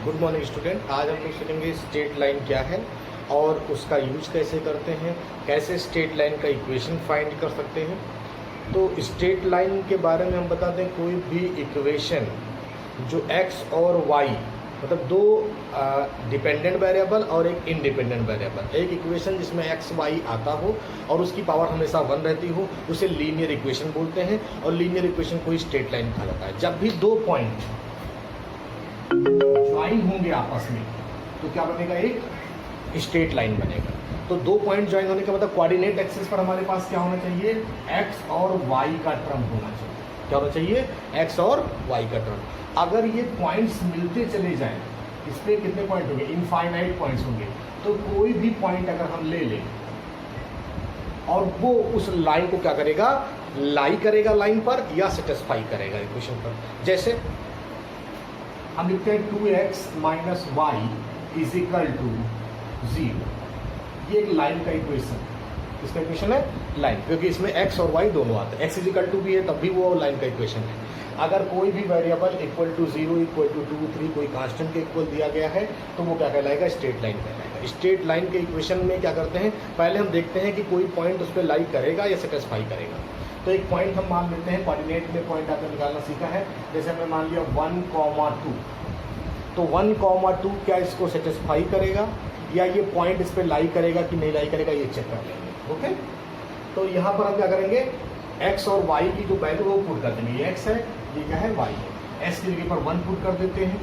Good morning student. आज हम लोग सीखेंगे स्ट्रेट लाइन क्या है और उसका यूज कैसे करते हैं, कैसे स्ट्रेट लाइन का इक्वेशन फाइंड कर सकते हैं। तो स्ट्रेट लाइन के बारे में हम बता दें, कोई भी इक्वेशन जो x और y मतलब दो डिपेंडेंट वेरिएबल और एक इंडिपेंडेंट वेरिएबल, एक इक्वेशन जिसमें x y आता हो और उसकी पावर हमेशा 1 रहती हो, उसे लीनियर इक्वेशन बोलते हैं। और लीनियर इक्वेशन को स्ट्रेट लाइन कहा जाता है। जब भी दो पॉइंट ज्वाइन होंगे आपस में तो क्या बनेगा, एक स्ट्रेट लाइन बनेगा। तो दो पॉइंट ज्वाइन होने का मतलब कोऑर्डिनेट एक्सिस पर हमारे पास क्या होना चाहिए, x और y का टर्म होना चाहिए। क्या होना चाहिए, x और y का टर्म। अगर ये पॉइंट्स मिलते चले जाएं, इस पे कितने पॉइंट होंगे, इनफाइनाइट पॉइंट्स होंगे। तो कोई भी पॉइंट अगर हम ले लें और वो उस लाइन को क्या करेगा, लाई करेगा लाइन पर या सेटिस्फाई करेगा इक्वेशन पर। जैसे हम लिखते हैं 2x minus Y is equal to 0। ये एक लाइन का इक्वेशन, इसका इक्वेशन है लाइन, क्योंकि इसमें x और y दोनों आते हैं। x इज इक्वल टू भी है तब भी वो लाइन का इक्वेशन है। अगर कोई भी variable equal to 0, equal to 2, 3 कोई कांस्टेंट के इक्वल दिया गया है तो वो क्या कहलाएगा, स्ट्रेट लाइन कहलाएगा। स्ट्रेट लाइन के इक्वेशन में क्या करते हैं, पहले हम देखते हैं कि कोई पॉइंट उस पर लाई करेगा या सेटिस्फाई करेगा। तो एक पॉइंट हम मान लेते हैं, कोऑर्डिनेट में पॉइंट आपने निकालना सीखा है। जैसे हमने मान लिया 1,2, तो 1,2 क्या इसको सेटिस्फाई करेगा या ये पॉइंट इस पर लाई करेगा कि नहीं लाई करेगा, ये चेक कर लेंगे। ओके, तो यहाँ पर हम क्या करेंगे, x और y की जो वैल्यू वो पुट कर देंगे। ये x है, ये क्या है, y है। s की जगह पर 1 पुट कर देते हैं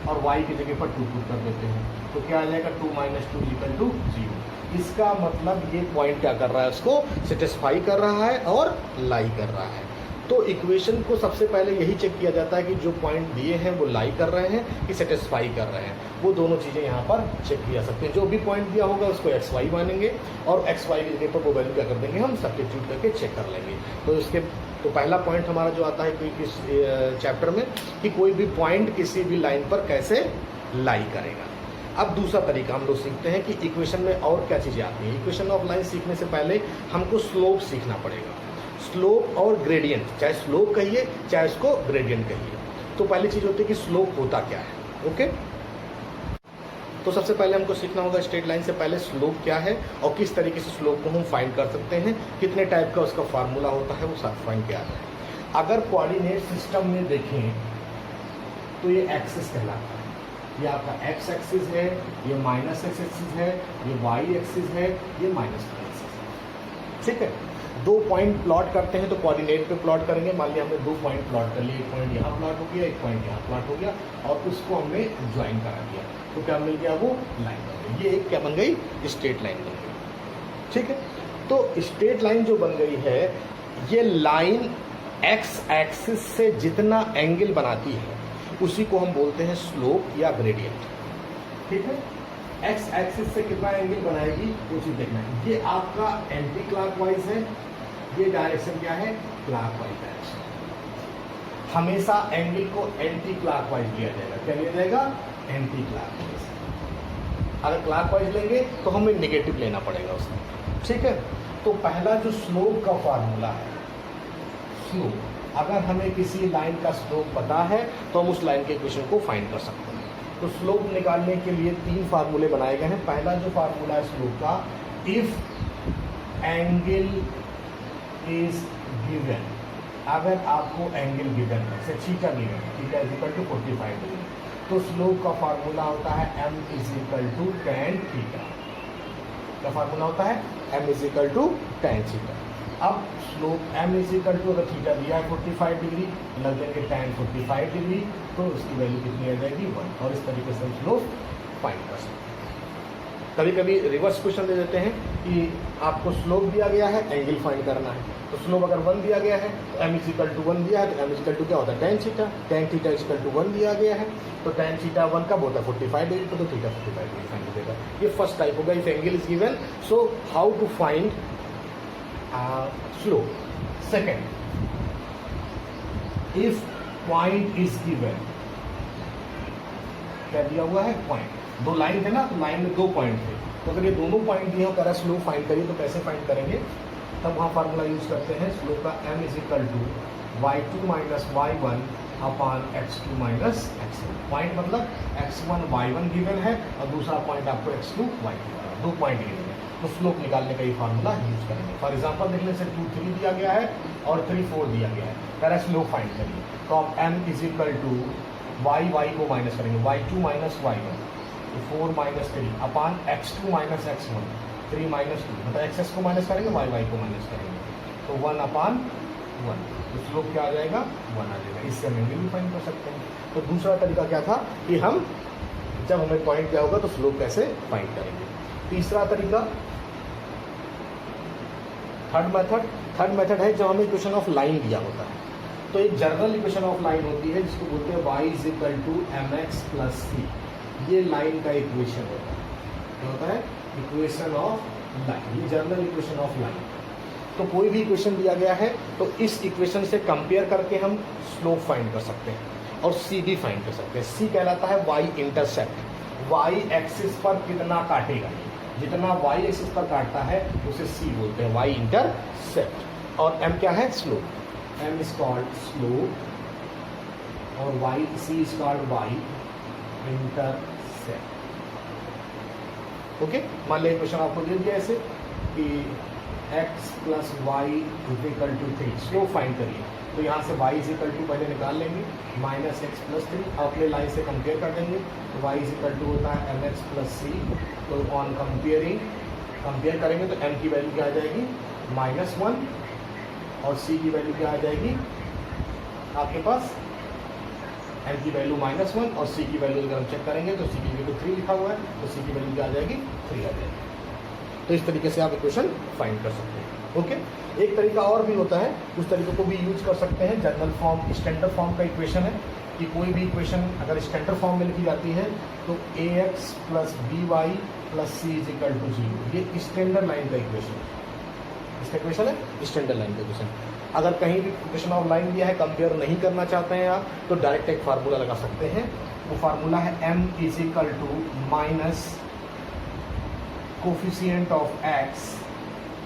और y की जगह पर 2 पुट कर देते हैं। तो क्या आ जाएगा, 2 - 2 इक्वल टू 0। इसका मतलब ये पॉइंट क्या कर रहा है, उसको सेटिस्फाई कर रहा है और लाई कर रहा है। तो इक्वेशन को सबसे पहले यही चेक किया जाता है कि जो पॉइंट दिए हैं वो लाई कर रहे हैं कि सेटिस्फाई कर रहे हैं। वो दोनों चीज़ें यहाँ पर चेक किया सकते हैं। जो भी पॉइंट दिया होगा उसको एक्स वाई मानेंगे और एक्स वाई की जगह पर वो वैल्यू क्या कर देंगे, हम सब्स्टिट्यूट करके चेक कर लेंगे। तो पहला पॉइंट हमारा जो आता है कोई इस चैप्टर में कि कोई भी पॉइंट किसी भी लाइन पर कैसे लाई करेगा। अब दूसरा तरीका हम लोग सीखते हैं कि इक्वेशन में और क्या चीज़ें आती हैं। इक्वेशन ऑफ लाइन सीखने से पहले हमको स्लोप सीखना पड़ेगा। स्लोप और ग्रेडियंट, चाहे स्लोप कहिए चाहे उसको ग्रेडियंट कहिए। तो पहली चीज़ होती है कि स्लोप होता क्या है। ओके, तो सबसे पहले हमको सीखना होगा स्ट्रेट लाइन से पहले स्लोप क्या है और किस तरीके से स्लोप को हम फाइंड कर सकते हैं, कितने टाइप का उसका फार्मूला होता है, वो सब फाइंड किया है। अगर कोऑर्डिनेट सिस्टम में देखें तो ये एक्सिस कहलाता है। ये आपका एक्स एक्सिस है, ये माइनस एक्स एक्सिस है, ये वाई एक्सिस है, ये माइनस वाई एक्सिस है। ठीक है, दो पॉइंट प्लॉट करते हैं तो कोऑर्डिनेट पे प्लॉट करेंगे। मान लिया हमने 2 पॉइंट प्लॉट कर लिए, एक पॉइंट यहाँ प्लॉट हो गया, एक पॉइंट यहाँ प्लॉट हो गया और उसको हमने ज्वाइन करा दिया तो क्या मिल गया, वो लाइन बन गई। ये एक क्या बन गई, स्ट्रेट लाइन बन गई। ठीक है, तो स्ट्रेट लाइन जो बन गई है, ये लाइन एक्स एक्सिस से जितना एंगल बनाती है उसी को हम बोलते हैं स्लोप या ग्रेडियंट। ठीक है, एक्स एक्सिस से कितना एंगल बनाएगी वो चीज देखना है। ये आपका एंटी क्लॉकवाइज है, ये डायरेक्शन क्या है, क्लॉकवाइज डायरेक्शन। हमेशा एंगल को एंटी क्लॉकवाइज लिया जाएगा। क्या लिया जाएगा, एंटी क्लॉकवाइज। अगर क्लॉकवाइज लेंगे तो हमें नेगेटिव लेना पड़ेगा उसमें। ठीक है, तो पहला जो स्लोप का फार्मूला है, स्लोप, अगर हमें किसी लाइन का स्लोप पता है तो हम उस लाइन के इक्वेशन को फाइंड कर सकते हैं। तो स्लोप निकालने के लिए 3 फार्मूले बनाए गए हैं। पहला जो फार्मूला है स्लोप का, इफ एंगल इज गिवन, अगर आपको एंगल गिवन है, से थीटा गिवन है, theta is equal to 45 degree, तो स्लोप का फार्मूला होता है m is equal to tan theta. का फार्मूला होता है m is equal to tan theta. अब slope m is equal to, अगर थीटा दिया है 45 डिग्री, लग देंगे tan 45 डिग्री, तो उसकी वैल्यू कितनी आ जाएगी, 1। और इस तरीके से हम स्लोप फाइंड कर सकते हैं। कभी कभी रिवर्स क्वेश्चन दे देते हैं कि आपको स्लोप दिया गया है, एंगल फाइंड करना है। तो स्लोप अगर 1 दिया गया है तो m इज इक्वल टू 1 दिया है तो m इज इक्वल टू क्या होता है, tan theta. tan theta is equal to 1 दिया गया है तो tan थीटा 1 कब होता है, 45 डिग्री, तो थीटा 45 डिग्री फाइंड हो जाएगा। ये फर्स्ट टाइप होगा, if angle is given. So how to find slope. Second, if point is given, क्या दिया हुआ है, पॉइंट। 2 लाइन थे ना, तो लाइन में 2 पॉइंट थे, तो अगर ये दोनों पॉइंट दिए हो, कह रहा स्लोप फाइंड करिए, तो कैसे फाइंड करेंगे, तब वहाँ फार्मूला यूज करते हैं स्लोप का m is equal to y2 - y1 upon x2 minus x1। Point मतलब x1 y1 गिवन है और दूसरा पॉइंट आपको x2 y2 है, 2 पॉइंट गिवन है। तो स्लोप निकालने का ये फार्मूला यूज करेंगे। फॉर एग्जांपल देख लें, 2 3 दिया गया है और 3 4 दिया गया है, पहले स्लोप फाइंड करिए। तो आप m is equal to y को माइनस करेंगे, y2 माइनस y1 तो 4 minus 3 upon x2 minus x1 3 minus 2 मतलब एक्स को माइनस करेंगे, y को माइनस करेंगे तो 1 अपॉन 1। तो स्लोप क्या आ जाएगा, 1 आ जाएगा। इससे हम एंगल भी फाइंड कर सकते हैं। तो दूसरा तरीका क्या था कि हम जब हमें पॉइंट क्या होगा तो स्लोप कैसे फाइंड करेंगे। तीसरा तरीका थर्ड मेथड है जब हमें इक्वेशन ऑफ लाइन दिया होता है। तो एक जनरल इक्वेशन ऑफ लाइन होती है जिसको बोलते हैं y is equal to mx plus c। ये लाइन का इक्वेशन होता है, क्या होता है, इक्वेशन ऑफ लाइन, ये जनरल इक्वेशन ऑफ लाइन। तो कोई भी इक्वेशन दिया गया है तो इस इक्वेशन से कंपेयर करके हम स्लोप फाइंड कर सकते हैं और c भी फाइंड कर सकते हैं। c कहलाता है y इंटरसेप्ट, y एक्सिस पर कितना काटेगा, जितना y एक्सिस पर काटता है उसे c बोलते हैं, y इंटरसेप्ट। और m क्या है, slope, m is called slope और y c is called y intercept. Okay, मान लिया इक्वेशन आपको दे दिया ऐसे कि x plus Y is equal to 3, slope find करिए। तो यहाँ से y इज इक्वल टू पहले निकाल लेंगे माइनस एक्स प्लस 3, अपने लाइन से कंपेयर कर देंगे तो y इज इक्वल टू होता है mx प्लस c। तो ऑन कंपेयर करेंगे तो m की वैल्यू क्या आ जाएगी, -1 और c की वैल्यू क्या आ जाएगी आपके पास, m की वैल्यू -1 और c की वैल्यू अगर हम चेक करेंगे तो c की वैल्यू 3 लिखा हुआ है तो c की वैल्यू क्या आ जाएगी, 3 आ जाएगी। तो इस तरीके से आप इक्वेशन फाइंड कर सकते हैं। ओके, एक तरीका और भी होता है, उस तरीके को भी यूज कर सकते हैं। जनरल फॉर्म, स्टैंडर्ड फॉर्म का इक्वेशन है कि कोई भी इक्वेशन अगर स्टैंडर्ड फॉर्म में लिखी जाती है तो ax plus by plus c is equal to 0, ये स्टैंडर्ड लाइन का इक्वेशन, इसका इक्वेशन है स्टैंडर्ड लाइन का इक्वेशन। अगर कहीं भी इक्वेशन ऑफ लाइन दिया है, कंपेयर नहीं करना चाहते हैं आप, तो डायरेक्ट एक फार्मूला लगा सकते हैं। वो फार्मूला है m is equal to minus coefficient of x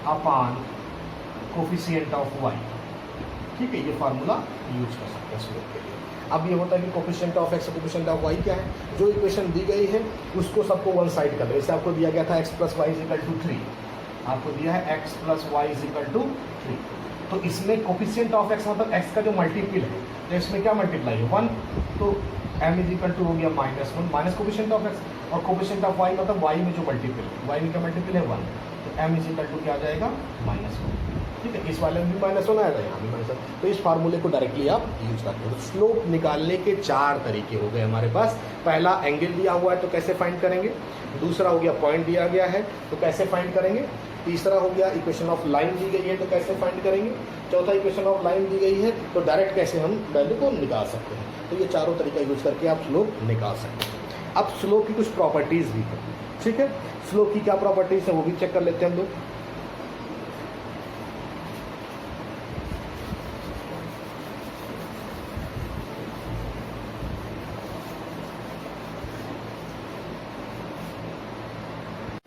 upon coefficient of y। ठीक है, ये फार्मूला यूज कर सकते हैं स्लोप के लिए। अब ये होता है कि कोफिशिएंट ऑफ x और कोफिशिएंट ऑफ y क्या है, जो इक्वेशन दी गई है उसको सबको वन साइड कर दे। जैसे आपको दिया गया था x plus Y is equal to 3, आपको दिया है x plus Y is equal to 3, तो इसमें कोफिशिएंट ऑफ x मतलब x का जो मल्टीपल है, तो इसमें क्या मल्टीप्लाई है 1, तो m इज इक्वल टू हो गया -1 माइनस कोफिशिएंट ऑफ x और कोफिशिएंट ऑफ y मतलब y में जो मल्टीपल है, y में क्या मल्टीपल है 1, तो m इज इक्वल टू क्या आ जाएगा -1। ठीक है, इस वाले में भी -1 आएगा, यहाँ भी -1। तो इस फार्मूले को डायरेक्टली आप यूज करते हो। तो स्लोप निकालने के 4 तरीके हो गए हमारे पास। पहला एंगल दिया हुआ है तो कैसे फाइंड करेंगे, दूसरा हो गया पॉइंट दिया गया है तो कैसे फाइंड करेंगे, तीसरा हो गया इक्वेशन ऑफ लाइन दी गई है तो कैसे फाइंड करेंगे, चौथा इक्वेशन ऑफ लाइन दी गई है तो डायरेक्ट कैसे हम वैल्यू को निकाल सकते हैं। तो ये चारों तरीका यूज करके आप स्लोप निकाल सकते हैं। अब स्लोप की कुछ प्रॉपर्टीज भी है। ठीक है, स्लोप की क्या प्रॉपर्टीज है वो भी चेक कर लेते हैं हम लोग।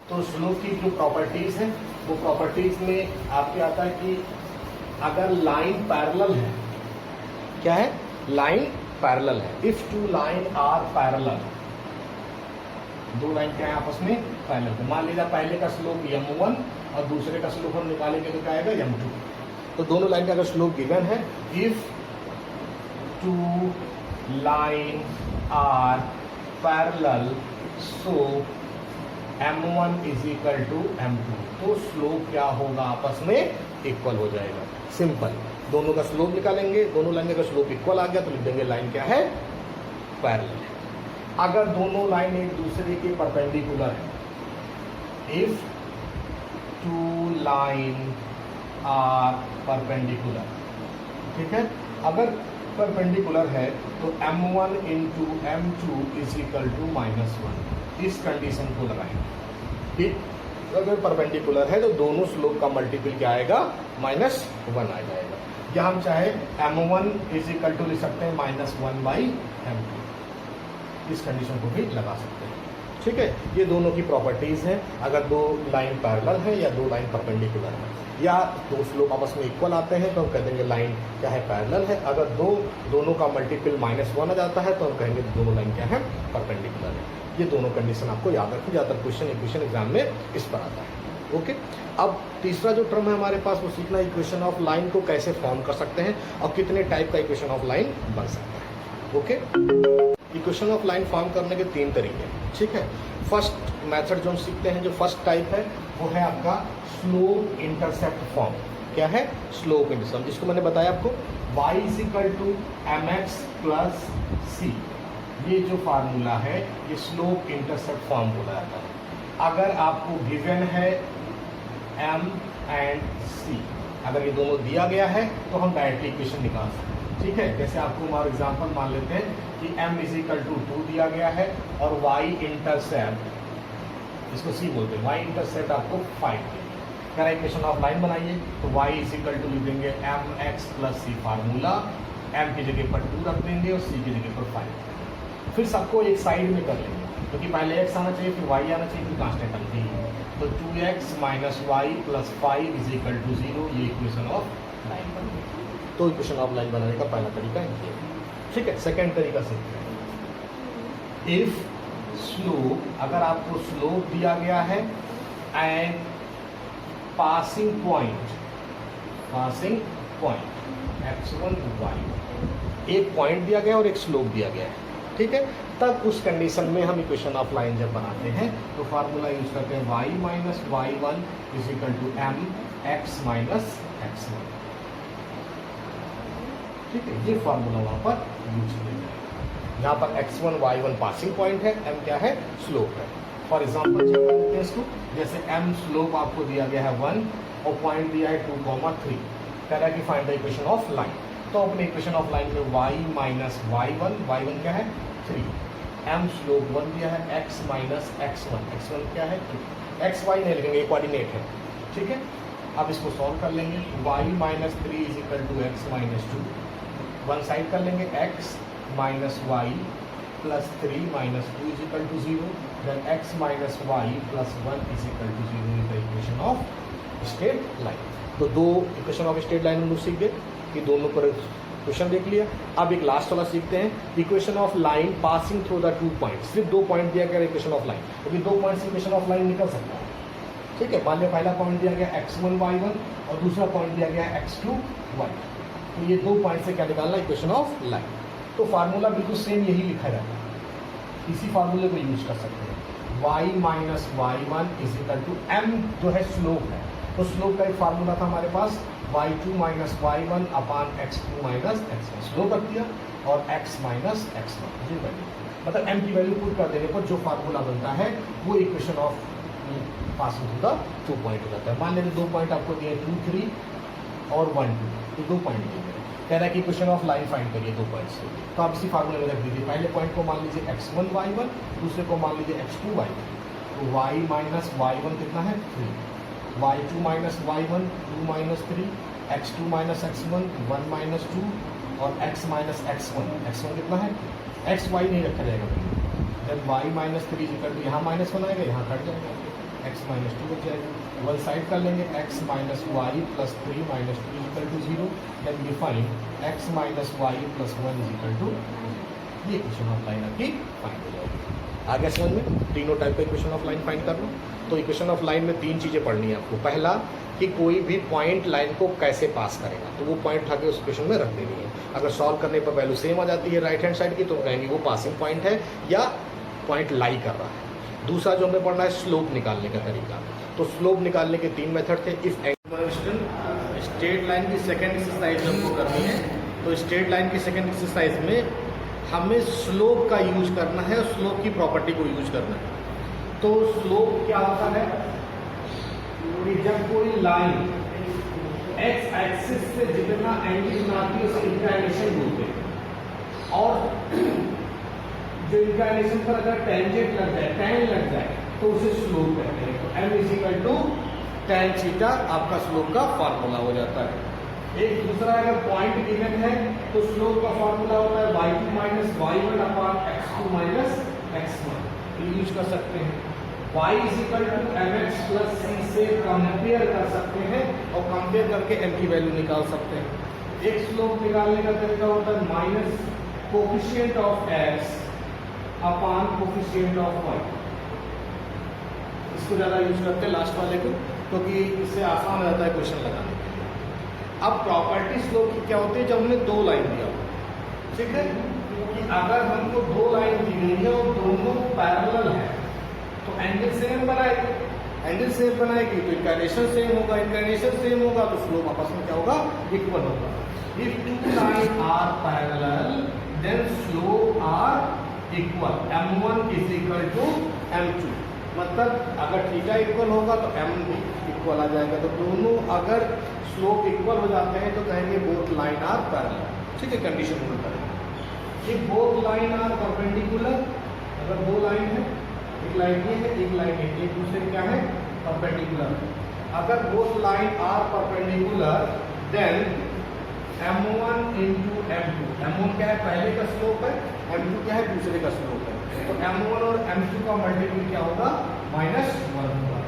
तो स्लोप की जो प्रॉपर्टीज है वो प्रॉपर्टीज में आपके आता है कि अगर लाइन पैरेलल है, क्या है, लाइन पैरेलल है, if two line are parallel, दो लाइन क्या है आपस में पैरेलल है। मान लीजिए पहले का स्लोप m1 और दूसरे का स्लोप हम निकालेंगे तो क्या आएगा m2, तो दोनों लाइन का अगर स्लोप गिवन है, if two line are parallel so m1 is equal to m2, तो स्लोप क्या होगा आपस में इक्वल हो जाएगा। सिंपल, दोनों का स्लोप निकालेंगे, दोनों लाइन का स्लोप इक्वल आ गया तो लिख देंगे लाइन क्या है, पैरेलल है। अगर दोनों लाइन एक दूसरे के परपेंडिकुलर है, if two line are perpendicular, ठीक है, अगर परपेंडिकुलर है तो m1 into m2 is equal to -1, इस कंडीशन को लगाएंगे। ठीक, अगर परपेंडिकुलर है तो दोनों स्लोप का मल्टीपल क्या आएगा, -1 आ जाएगा। या हम चाहे m1 इज इक्वल टू लिख सकते हैं -1/m2, इस कंडीशन को भी लगा सकते हैं। ठीक है, ये दोनों की प्रॉपर्टीज़ हैं। अगर दो लाइन पैरेलल है या दो लाइन परपेंडिकुलर है या दो स्लोप आपस में इक्वल आते हैं तो हम कह देंगे लाइन क्या है, पैरेलल है। अगर दोनों का मल्टीपल -1 आ जाता है तो हम कहेंगे दोनों लाइन क्या है, परपेंडिकुलर है। ये दोनों कंडीशन आपको याद रखें, ज़्यादातर क्वेश्चन एग्जाम में इस पर आता है। ओके, अब तीसरा जो टर्म है हमारे पास वो सीखना इक्वेशन ऑफ लाइन को कैसे फॉर्म कर सकते हैं और कितने टाइप का इक्वेशन ऑफ लाइन बन सकता है। Okay, equation of line form करने के 3 तरीके हैं, ठीक है। फर्स्ट मेथड जो हम सीखते हैं, जो फर्स्ट टाइप है वो है आपका स्लोप इंटरसेप्ट फॉर्म। क्या है, स्लोप इंटरसेप्ट, जिसको मैंने बताया आपको y = mx + c। ये जो फार्मूला है ये स्लोप इंटरसेप्ट फॉर्म बोला जाता है। अगर आपको गिवन है m एंड c, अगर ये दोनों दिया गया है तो हम डायरेक्टली इक्वेशन निकाल सकते हैं, ठीक है। जैसे आपको हमारा एग्जांपल मान लेते हैं कि m = 2 दिया गया है और y इंटरसेप्ट, इसको c बोलते हैं, y इंटरसेप्ट आपको 5 है। अगर इक्वेशन ऑफ लाइन बनाइए तो y = लिख देंगे mx + c फार्मूला, m की जगह पर 2 रख देंगे और c की जगह पर 5। फिर सबको एक साइड में कर लेंगे, क्योंकि पहले x आना चाहिए फिर y आना चाहिए फिर कांस्टेंट आना चाहिए। तो 2x - y + 5 = 0, ये इक्वेशन ऑफ लाइन बन गई। तो इक्वेशन ऑफ लाइन बनाने का पहला तरीका ये है, ठीक है। सेकेंड तरीका से इफ स्लोप, अगर आपको स्लोप दिया गया है and passing point x1 y, एक पॉइंट दिया गया और एक स्लोप दिया गया है, ठीक है। तब उस कंडीशन में हम इक्वेशन ऑफ लाइन जब बनाते हैं तो फार्मूला यूज करते हैं y - y1 = mx - x1, ठीक है। ये फार्मूला वहां पर यूज किया जाएगा। यहाँ पर x1 y1 पासिंग पॉइंट है, m क्या है, स्लोप है। फॉर एग्जाम्पल चेक कर लेते हैं इसको। जैसे m स्लोप आपको दिया गया है 1 और पॉइंट दिया है 2,3, कह रहा है कि find the equation of line. तो अपने इक्वेशन ऑफ लाइन में y - y1 क्या है 3, m स्लोप 1 दिया है, x - x1 क्या है 2, x y नहीं लिखेंगे, ये कोऑर्डिनेट है, ठीक है। अब इसको सॉल्व कर लेंगे, y - 3 = x - 2, वन साइड कर लेंगे, x - y + 3 - 2 = 0, then x - y + 1 = 0 is the equation of straight line. तो दो इक्वेशन ऑफ स्ट्रेट लाइन हम लोग सीख गए कि दोनों पर क्वेश्चन देख लिया। अब एक लास्ट वाला सीखते हैं, equation of line passing through the 2 point. सिर्फ 2 पॉइंट दिया गया इक्वेशन ऑफ लाइन, क्योंकि 2 पॉइंट से इक्वेशन ऑफ लाइन निकल सकता है, ठीक है। मान लिया पहला पॉइंट दिया गया x1 y1 और दूसरा पॉइंट दिया गया x2 y, तो ये 2 पॉइंट से क्या निकालना, इक्वेशन ऑफ लाइन। तो फार्मूला बिल्कुल सेम यही लिखा जाता है, इसी फार्मूले को यूज कर सकते हैं। y - y1 = m जो है स्लोप है, तो स्लोप का एक फार्मूला था हमारे पास y2 - y1 / x2 - x1, slope रख दिया और x - x1 ये वैल्यू, मतलब m की वैल्यू पुट कर देने पर जो फार्मूला बनता है वो equation of passing through the 2 point हो जाता है। मान लेते 2 पॉइंट आपको दिए 2 3 और 1 2, ये 2 पॉइंट दिए गए, कह रहा है कि इक्वेशन ऑफ लाइन फाइंड करिए 2 पॉइंट से। तो आप इसी फार्मूले में रख दीजिए, पहले पॉइंट को मान लीजिए x1 y1, दूसरे को मान लीजिए x2 y1। तो y - y1 कितना है 3, y2 - y1 2 - 3, x2 - x1 1 - 2 और x - x1 कितना है, x y नहीं रखा जाएगा, जब y - 3 = यहाँ -1 आएगा, यहाँ कट जाएगा, x - 2 बच जाएगा। वन साइड कर लेंगे, x - y + 3 - 2 = 0, then we find x - y + 1 = 0। ये इक्वेशन ऑफ लाइन आपकी फाइंड हो जाएगी। आगे समझ में तीनों टाइप का इक्वेशन ऑफ लाइन फाइंड कर लो। तो इक्वेशन ऑफ लाइन में 3 चीज़ें पढ़नी है आपको। पहला कि कोई भी पॉइंट लाइन को कैसे पास करेगा, तो वो पॉइंट उठा के उस इक्वेशन में रख देनी है। अगर सॉल्व करने पर वैल्यू सेम आ जाती है राइट हैंड साइड की, तो कहेंगे वो पासिंग पॉइंट है या पॉइंट लाई कर रहा है। दूसरा जो हमें पढ़ना है स्लोप निकालने का तरीका। तो स्लोप निकालने के 3 मेथड थे। इफ स्ट्रेट लाइन की सेकेंड एक्सरसाइज हमको करनी है, तो स्ट्रेट लाइन की सेकेंड एक्सरसाइज में हमें स्लोप का यूज करना है और स्लोप की प्रॉपर्टी को यूज करना है। तो स्लोप क्या होता है कि जब कोई लाइन एक्स एक्सिस से जितना एंगल बनाती है उसे इंक्लाइनेशन बोलते हैं, और जो इंक्लाइनेशन पर अगर टेंजेंट लग जाए, टैन लग जाए, तो उसे स्लोप कहते हैं। तो m = tan थीटा आपका स्लोप का फार्मूला हो जाता है। एक दूसरा अगर पॉइंट गिवन है तो स्लोप का फार्मूला होता है y2 - y1 / x2 - x1। Use कर सकते हैं। y is equal to mx plus c से कंपेयर कर सकते हैं और कंपेयर करके m की वैल्यू निकाल सकते हैं। एक स्लोप निकालने का तरीका होता है minus coefficient of x upon coefficient of y। इसको ज़्यादा यूज करते हैं लास्ट वाले को, क्योंकि इससे आसान रहता है क्वेश्चन लगाने के लिए। अब प्रॉपर्टी स्लोप की क्या होती है, जब हमने दो लाइन दिया हो, ठीक है, कि अगर हमको दो लाइन दी गई है और दोनों पैरेलल है तो एंगल सेम बनाएगी, एंगल सेम बनाएगी तो इंक्लिनेशन सेम होगा, इंक्लिनेशन सेम होगा तो स्लोप आपस में क्या होगा, इक्वल होगा। If two line are parallel then slope are equal, m1 is equal to m2। मतलब अगर थीटा इक्वल होगा तो m भी इक्वल आ जाएगा। तो दोनों अगर स्लोप इक्वल हो जाते हैं तो कहेंगे बोथ लाइन आर पैरेलल, ठीक है, कंडीशन पूरा करेंगे। If both line are perpendicular, अगर दो लाइन है, एक लाइन ये है एक लाइन है, एक दूसरे क्या है, परपेंडिकुलर। अगर both line are perpendicular then m1 into m2, m1 क्या है, पहले का स्लोप है, m2 क्या है, दूसरे का स्लोप है। तो m1 और m2 का मल्टीपल क्या होगा, -1 होगा।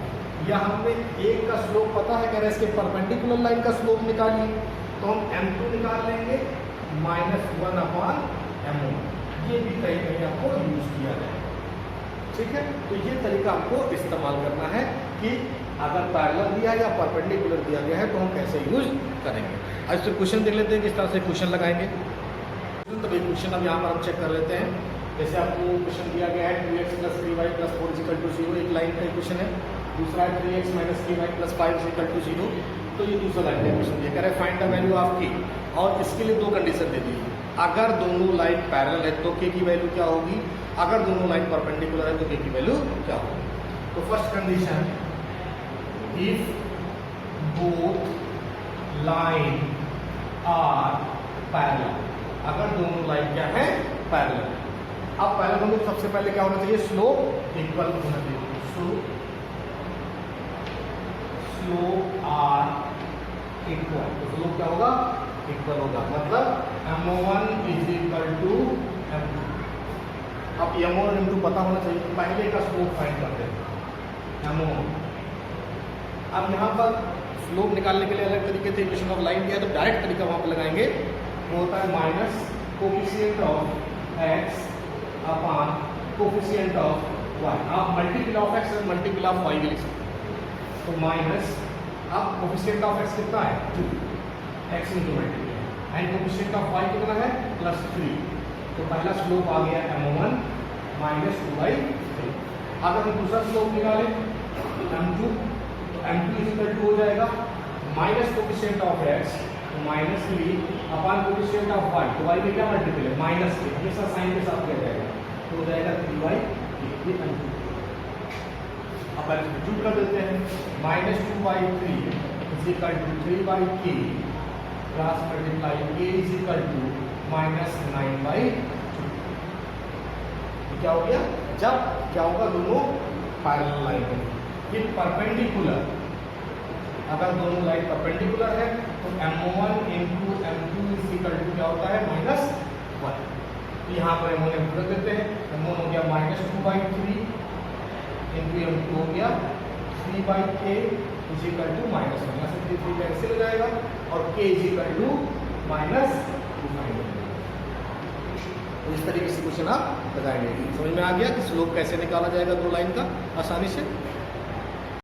या हमने एक का स्लोप पता है, कह रहे हैं इसके परपेंडिकुलर लाइन का स्लोप निकालिए, तो हम m2 निकाल लेंगे -1 अपॉन m1। ये भी कहीं कहीं आपको यूज किया जाए, ठीक है। तो ये तरीका आपको इस्तेमाल करना है कि अगर पैरेलल दिया या परपेंडिकुलर दिया गया है तो हम कैसे यूज करेंगे। आज फिर क्वेश्चन देख लेते हैं किस तरह से क्वेश्चन लगाएंगे। तो भाई क्वेश्चन अब यहाँ पर हम चेक कर लेते हैं। जैसे आपको क्वेश्चन दिया गया है 2x + 3y + 4 = 0, एक लाइन का क्वेश्चन है। दूसरा है 3x - 3y + 5 = 0, तो ये दूसरा लाइन का क्वेश्चन दिया, कह रहा है find the value of k, और इसके लिए दो कंडीशन दे दी। अगर दोनों लाइन पैरेलल है तो k की वैल्यू क्या होगी, अगर दोनों लाइन परपेंडिकुलर है तो k की वैल्यू क्या होगी। तो first condition, if both line are parallel, अगर दोनों लाइन क्या है, पैरेलल। अब पहले हम लोग सबसे पहले क्या होना चाहिए, स्लोप इक्वल होना चाहिए। स्लोप आर इक्वल, तो स्लोप क्या होगा, इक्वल होगा, मतलब m1 is equal to m2। अब m1 और m2 पता होना चाहिए, तो पहले का स्लोप फाइंड करते हैं m1। अब यहाँ पर स्लोप निकालने के लिए अलग तरीके से इक्वेशन ऑफ लाइन दिया है, तो डायरेक्ट तरीका वहाँ पर लगाएंगे, वो होता है minus coefficient of x upon coefficient of y। आप मल्टीपल ऑफ x और मल्टीपल ऑफ y भी लिख सकते हैं। तो माइनस, अब कोफिशिएंट ऑफ x कितना है, 2, x into multiple, and coefficient of y कितना है, +3। तो पहला स्लोप आ गया m1 -2/3। अगर हम दूसरा स्लोप निकालें m2, तो m2 इज इक्वल टू हो जाएगा माइनस कोफिशिएंट ऑफ x तो -3 अपॉन कोफिशिएंट ऑफ y, तो y में क्या मल्टीपल है, -3, हमेशा साइन के साथ किया जाएगा, तो हो जाएगा 3/3। ये m2 अब सब्स्टिट्यूट कर देते हैं, -2/3 is equal to 3/k cross multiply k is equal to -9/2। क्या हो गया, जब क्या होगा, दोनों पैरेलल लाइन है, ये परपेंडिकुलर, अगर दोनों लाइन परपेंडिकुलर है तो m1 into m2 is equal to क्या होता है, -1। तो यहाँ पर m1 m2 रख देते हैं, m1 हो गया -2/3 इंटू m2 हो गया 3/k इज इक्वल टू -1, यहाँ से 3 कैंसिल हो जाएगा और k इज इक्वल टू -2। तो इस तरीके से क्वेश्चन आप बताएंगे। समझ में आ गया कि स्लोप कैसे निकाला जाएगा दो लाइन का आसानी से।